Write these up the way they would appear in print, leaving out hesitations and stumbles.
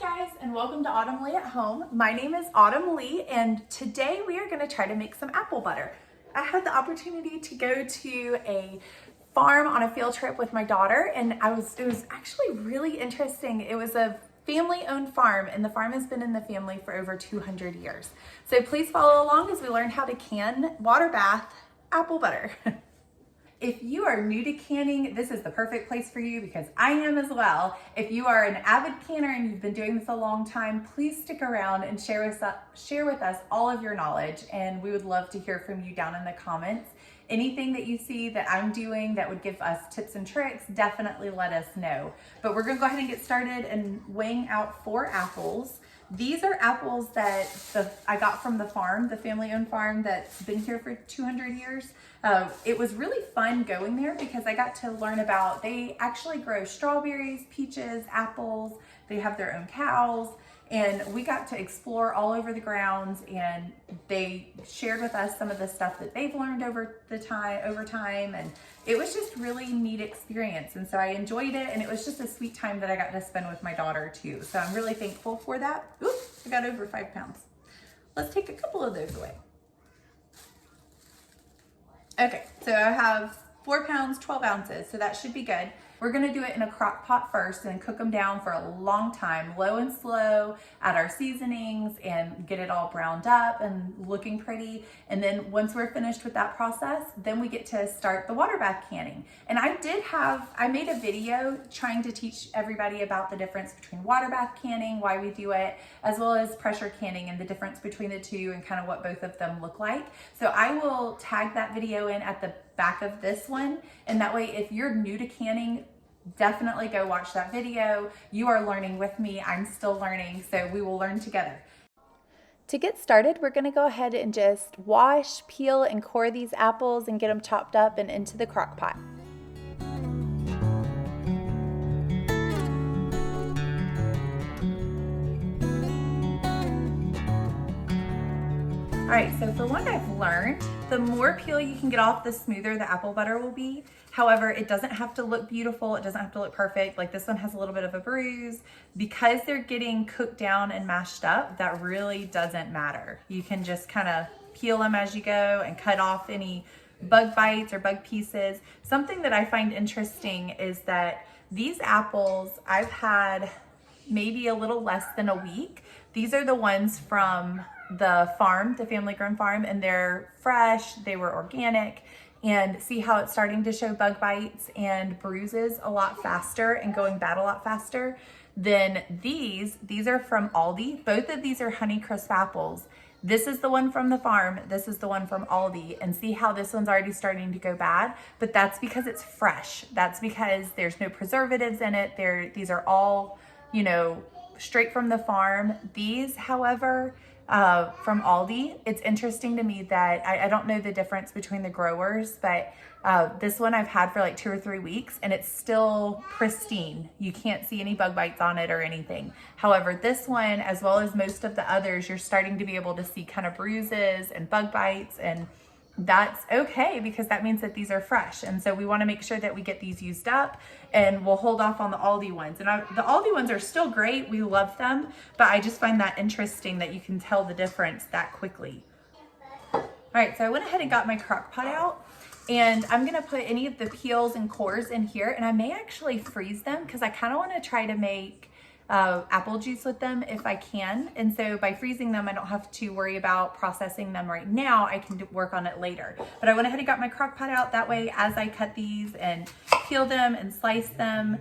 guys, and welcome to Autumn Lee at Home. My name is Autumn Lee, and today we are going to try to make some apple butter. I had the opportunity to go to a farm on a field trip with my daughter, and it was actually really interesting. It was a family-owned farm, and the farm has been in the family for over 200 years. So please follow along as we learn how to can water bath apple butter. If you are new to canning, this is the perfect place for you because I am as well. If you are an avid canner and you've been doing this a long time, please stick around and share with us all of your knowledge, and we would love to hear from you down in the comments. Anything that you see that I'm doing that would give us tips and tricks, definitely let us know. But we're gonna go ahead and get started and weighing out 4 apples. These are apples that I got from the farm, the family-owned farm that's been here for 200 years. It was really fun going there because I got to learn about, they actually grow strawberries, peaches, apples, they have their own cows, and we got to explore all over the grounds, and they shared with us some of the stuff that they've learned over time, and it was just really neat experience. And so I enjoyed it, and it was just a sweet time that I got to spend with my daughter too. So I'm really thankful for that. Oops, I got over 5 pounds. Let's take a couple of those away. Okay, so I have 4 pounds, 12 ounces, so that should be good. We're gonna do it in a crock pot first and cook them down for a long time, low and slow, add our seasonings and get it all browned up and looking pretty. And then once we're finished with that process, then we get to start the water bath canning. And I made a video trying to teach everybody about the difference between water bath canning, why we do it, as well as pressure canning and the difference between the two and kind of what both of them look like. So I will tag that video in at the back of this one, and that way if you're new to canning, definitely go watch that video. You are learning with me, I'm still learning, so we will learn together. To get started, we're going to go ahead and just wash, peel, and core these apples and get them chopped up and into the crock pot. All right, so for what I've learned, the more peel you can get off, the smoother the apple butter will be. However, it doesn't have to look beautiful. It doesn't have to look perfect. Like this one has a little bit of a bruise. Because they're getting cooked down and mashed up, that really doesn't matter. You can just kind of peel them as you go and cut off any bug bites or bug pieces. Something that I find interesting is that these apples I've had maybe a little less than a week. These are the ones from the farm, the family grown farm, and they're fresh, they were organic, and see how it's starting to show bug bites and bruises a lot faster and going bad a lot faster than these. These are from Aldi. Both of these are Honeycrisp apples. This is the one from the farm, this is the one from Aldi, and see how this one's already starting to go bad, but that's because it's fresh. That's because there's no preservatives in it. These are all, you know, straight from the farm. These, however, from Aldi, it's interesting to me that I don't know the difference between the growers, but this one I've had for like 2 or 3 weeks and it's still pristine. You can't see any bug bites on it or anything. However, this one, as well as most of the others, you're starting to be able to see kind of bruises and bug bites, and that's okay because that means that these are fresh. And so we want to make sure that we get these used up, and we'll hold off on the Aldi ones. And the Aldi ones are still great. We love them, but I just find that interesting that you can tell the difference that quickly. All right, so I went ahead and got my crock pot out, and I'm going to put any of the peels and cores in here, and I may actually freeze them because I kind of want to try to make apple juice with them if I can. And so by freezing them, I don't have to worry about processing them right now. I can work on it later. But I went ahead and got my crock pot out. That way, as I cut these and peel them and slice them,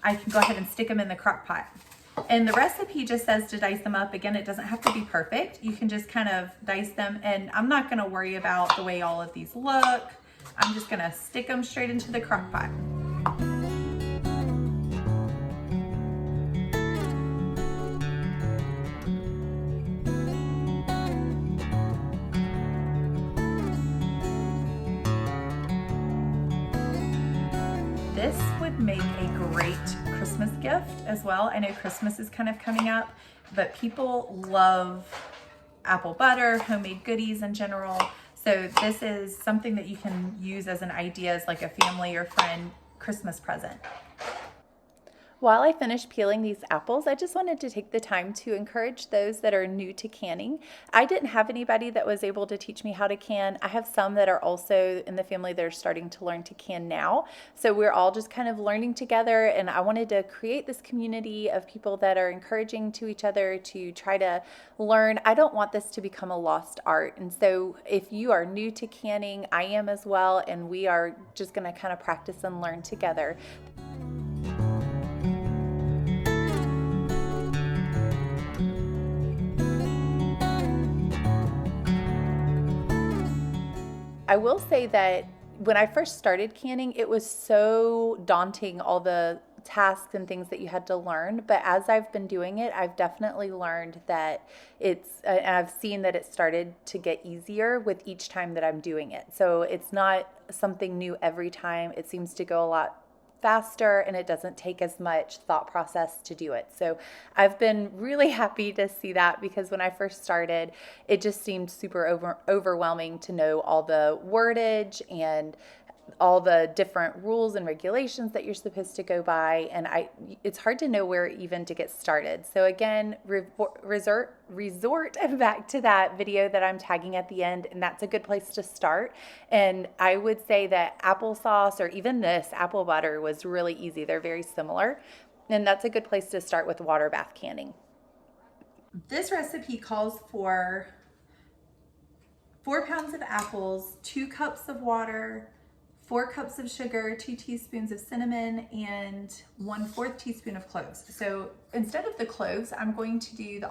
I can go ahead and stick them in the crock pot. And the recipe just says to dice them up. Again, it doesn't have to be perfect. You can just kind of dice them, and I'm not gonna worry about the way all of these look. I'm just gonna stick them straight into the crock pot. This would make a great Christmas gift as well. I know Christmas is kind of coming up, but people love apple butter, homemade goodies in general. So this is something that you can use as an idea as like a family or friend Christmas present. While I finish peeling these apples, I just wanted to take the time to encourage those that are new to canning. I didn't have anybody that was able to teach me how to can. I have some that are also in the family that are starting to learn to can now. So we're all just kind of learning together, and I wanted to create this community of people that are encouraging to each other to try to learn. I don't want this to become a lost art. And so if you are new to canning, I am as well, and we are just going to kind of practice and learn together. I will say that when I first started canning, it was so daunting, all the tasks and things that you had to learn. But as I've been doing it, I've definitely learned that and I've seen that it started to get easier with each time that I'm doing it. So it's not something new every time. It seems to go a lot faster, and it doesn't take as much thought process to do it. So I've been really happy to see that, because when I first started, it just seemed super overwhelming to know all the wordage and all the different rules and regulations that you're supposed to go by, and it's hard to know where even to get started. So again, resort back to that video that I'm tagging at the end, and that's a good place to start. And I would say that applesauce, or even this apple butter, was really easy. They're very similar, and that's a good place to start with water bath canning. This recipe calls for 4 pounds of apples, 2 cups of water, 4 cups of sugar, 2 teaspoons of cinnamon, and 1/4 teaspoon of cloves. So instead of the cloves, I'm going to do the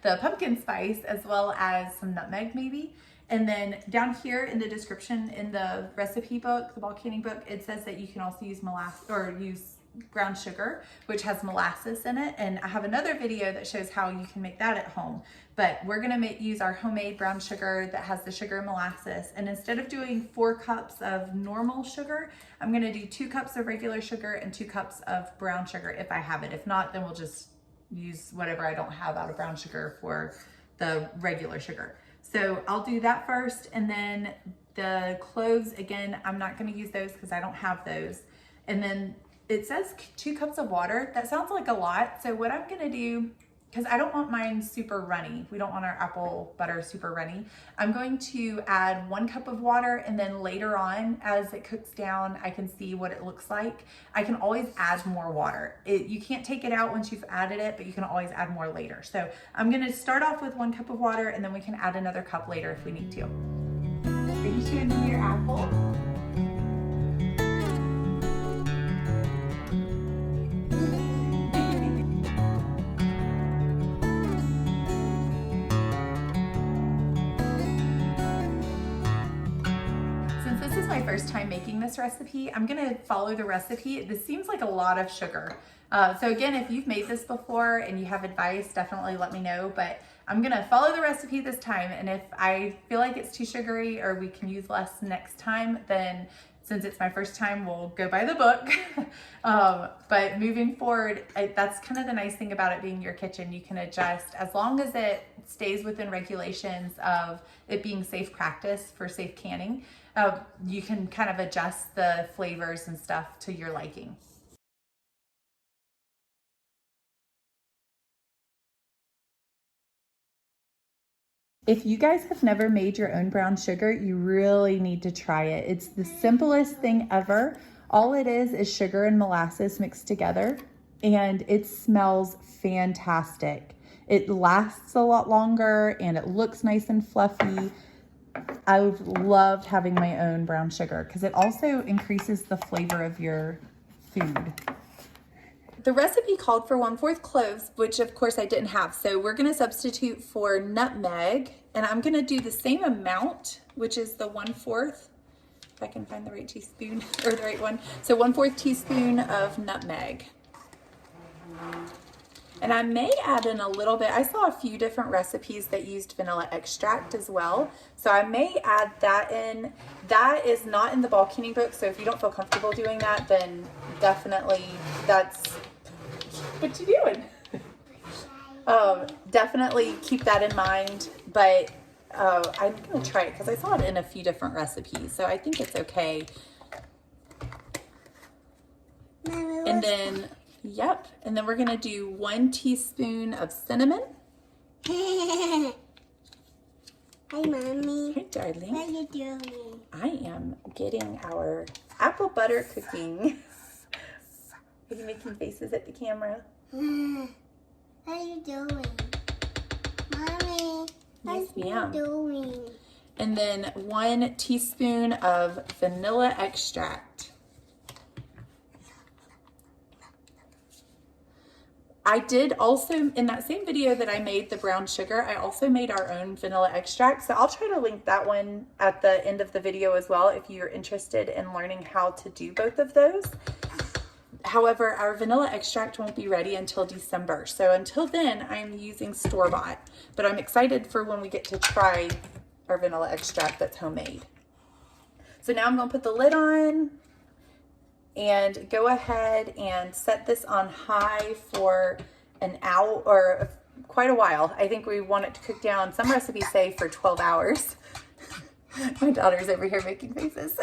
the pumpkin spice, as well as some nutmeg maybe. And then down here in the description in the recipe book, the ball canning book, it says that you can also use molasses or use brown sugar, which has molasses in it. And I have another video that shows how you can make that at home. But we're gonna use our homemade brown sugar that has the sugar and molasses. And instead of doing 4 cups of normal sugar, I'm gonna do 2 cups of regular sugar and 2 cups of brown sugar if I have it. If not, then we'll just use whatever I don't have out of brown sugar for the regular sugar. So I'll do that first, and then the cloves, again, I'm not gonna use those because I don't have those. And then it says 2 cups of water. That sounds like a lot. So what I'm gonna do, because I don't want mine super runny, we don't want our apple butter super runny, I'm going to add 1 cup of water, and then later on, as it cooks down, I can see what it looks like. I can always add more water. You can't take it out once you've added it, but you can always add more later. So I'm gonna start off with 1 cup of water, and then we can add another cup later if we need to. Are you showing me your apple? My first time making this recipe, I'm gonna follow the recipe. This seems like a lot of sugar. So again, if you've made this before and you have advice, definitely let me know, but I'm gonna follow the recipe this time. And if I feel like it's too sugary or we can use less next time, then since it's my first time, we'll go by the book. But moving forward, that's kind of the nice thing about it being your kitchen. You can adjust as long as it stays within regulations of it being safe practice for safe canning. You can kind of adjust the flavors and stuff to your liking. If you guys have never made your own brown sugar, you really need to try it. It's the simplest thing ever. All it is sugar and molasses mixed together, and it smells fantastic. It lasts a lot longer, and it looks nice and fluffy. I've loved having my own brown sugar because it also increases the flavor of your food. The recipe called for 1/4 cloves, which of course I didn't have. So we're gonna substitute for nutmeg, and I'm gonna do the same amount, which is the 1/4, if I can find the right teaspoon, or the right one. So 1/4 teaspoon of nutmeg. And I may add in a little bit. I saw a few different recipes that used vanilla extract as well. So I may add that in. That is not in the ball canning book. So if you don't feel comfortable doing that, then definitely that's, what you doing? Definitely keep that in mind. But I'm gonna try it because I saw it in a few different recipes. So I think it's okay. And And then, yep, and then we're gonna do 1 teaspoon of cinnamon. Hi, Mommy. Hi, darling. What are you doing? I am getting our apple butter cooking. Are you making faces at the camera? What are you doing? Mommy, Yes, what ma'am. are you doing? And then 1 teaspoon of vanilla extract. I did also, in that same video that I made the brown sugar, I also made our own vanilla extract. So I'll try to link that one at the end of the video as well if you're interested in learning how to do both of those. However, our vanilla extract won't be ready until December. So until then, I'm using store-bought. But I'm excited for when we get to try our vanilla extract that's homemade. So now I'm going to put the lid on and go ahead and set this on high for an hour or quite a while. I think we want it to cook down. Some recipes say for 12 hours. My daughter's over here making faces.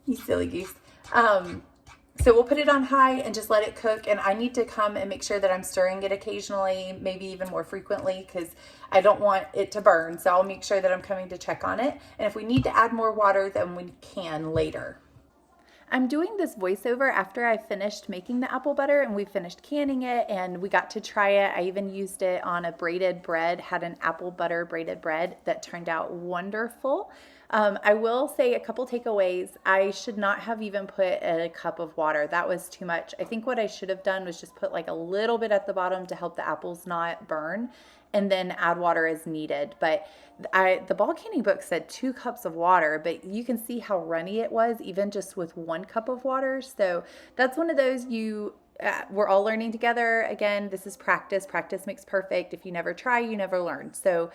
You silly goose. So we'll put it on high and just let it cook. And I need to come and make sure that I'm stirring it occasionally, maybe even more frequently, because I don't want it to burn. So I'll make sure that I'm coming to check on it. And if we need to add more water, then we can later. I'm doing this voiceover after I finished making the apple butter and we finished canning it and we got to try it. I even used it on a braided bread, had an apple butter braided bread that turned out wonderful. I will say a couple takeaways. I should not have even put a cup of water. That was too much. I think what I should have done was just put like a little bit at the bottom to help the apples not burn, and then add water as needed. But the ball canning book said 2 cups of water, but you can see how runny it was even just with 1 cup of water. So that's one of those we're all learning together. Again, this is practice. Practice makes perfect. If you never try, you never learn. So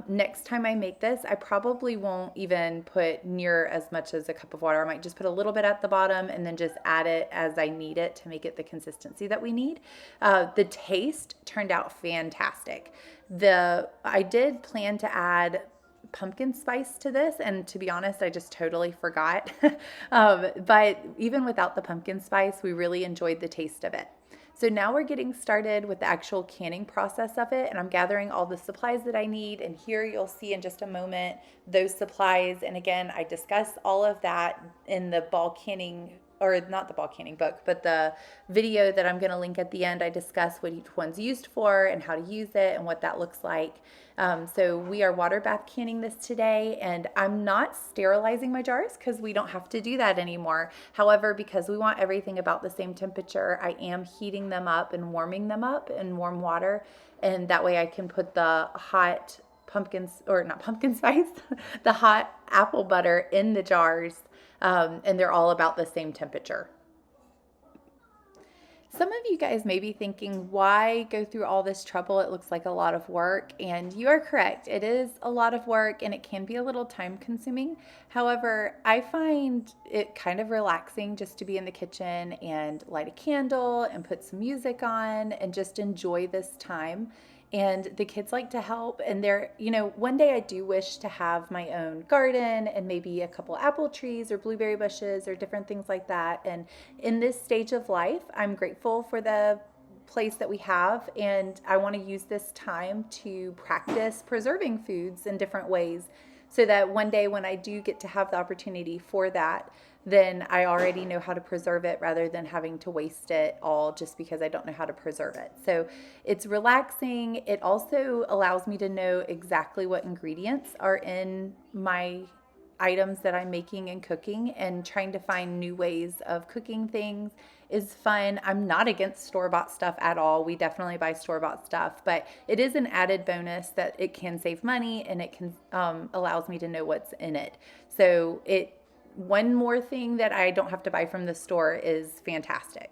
next time I make this, I probably won't even put near as much as a cup of water. I might just put a little bit at the bottom and then just add it as I need it to make it the consistency that we need. The taste turned out fantastic. I did plan to add pumpkin spice to this, and to be honest, I just totally forgot. But even without the pumpkin spice, we really enjoyed the taste of it. So now we're getting started with the actual canning process of it, and I'm gathering all the supplies that I need, and here you'll see in just a moment those supplies. And again, I discuss all of that in the ball canning, or not the ball canning book, but the video that I'm going to link at the end. I discuss what each one's used for and how to use it and what that looks like. So we are water bath canning this today, and I'm not sterilizing my jars because we don't have to do that anymore. However, because we want everything about the same temperature, I am heating them up and warming them up in warm water, and that way I can put the hot pumpkin spice, the hot apple butter in the jars, and they're all about the same temperature. Some of you guys may be thinking, why go through all this trouble? It looks like a lot of work, and you are correct. It is a lot of work and it can be a little time consuming. However, I find it kind of relaxing just to be in the kitchen and light a candle and put some music on and just enjoy this time. And the kids like to help, and one day I do wish to have my own garden and maybe a couple apple trees or blueberry bushes or different things like that. And in this stage of life, I'm grateful for the place that we have, and I want to use this time to practice preserving foods in different ways so that one day when I do get to have the opportunity for that, then I already know how to preserve it rather than having to waste it all just because I don't know how to preserve it. So it's relaxing. It also allows me to know exactly what ingredients are in my items that I'm making and cooking, and trying to find new ways of cooking things is fun. I'm not against store-bought stuff at all. We definitely buy store-bought stuff, but it is an added bonus that it can save money and it can allows me to know what's in it. So one more thing that I don't have to buy from the store is fantastic.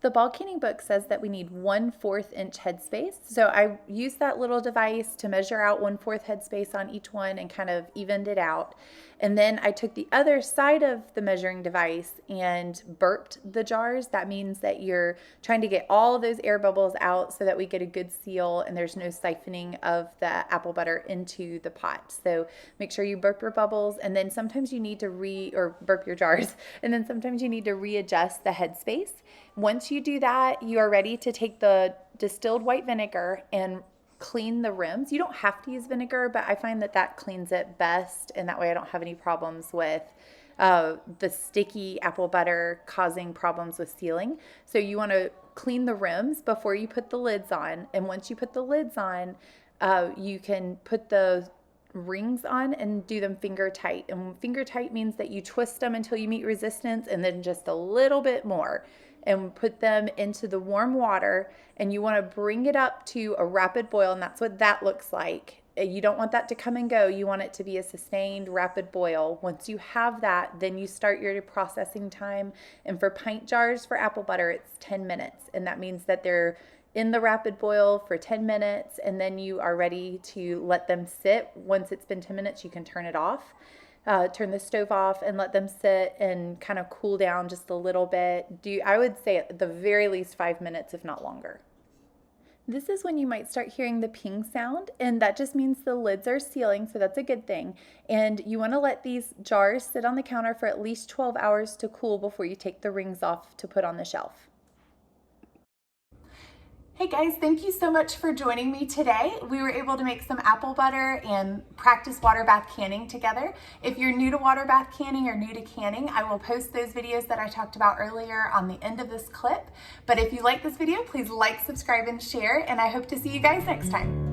The ball canning book says that we need 1/4 inch headspace. So I used that little device to measure out 1/4 headspace on each one and kind of evened it out. And then I took the other side of the measuring device and burped the jars. That means that you're trying to get all of those air bubbles out so that we get a good seal and there's no siphoning of the apple butter into the pot. So make sure you burp your bubbles, and then sometimes you need to burp your jars, and then sometimes you need to readjust the headspace. Once you do that, you are ready to take the distilled white vinegar and clean the rims. You don't have to use vinegar, but I find that that cleans it best, and that way I don't have any problems with the sticky apple butter causing problems with sealing. So you want to clean the rims before you put the lids on, and once you put the lids on, you can put the rings on and do them finger tight. And finger tight means that you twist them until you meet resistance, and then just a little bit more, and put them into the warm water, and you want to bring it up to a rapid boil, and that's what that looks like. You don't want that to come and go. You want it to be a sustained rapid boil. Once you have that, then you start your processing time, and for pint jars for apple butter, it's 10 minutes, and that means that they're in the rapid boil for 10 minutes, and then you are ready to let them sit. Once it's been 10 minutes, you can turn it off. Turn the stove off and let them sit and kind of cool down just a little bit. I would say at the very least 5 minutes, if not longer. This is when you might start hearing the ping sound, and that just means the lids are sealing, so that's a good thing. And you want to let these jars sit on the counter for at least 12 hours to cool before you take the rings off to put on the shelf. Hey guys, thank you so much for joining me today. We were able to make some apple butter and practice water bath canning together. If you're new to water bath canning or new to canning, I will post those videos that I talked about earlier on the end of this clip. But if you like this video, please like, subscribe, and share, and I hope to see you guys next time.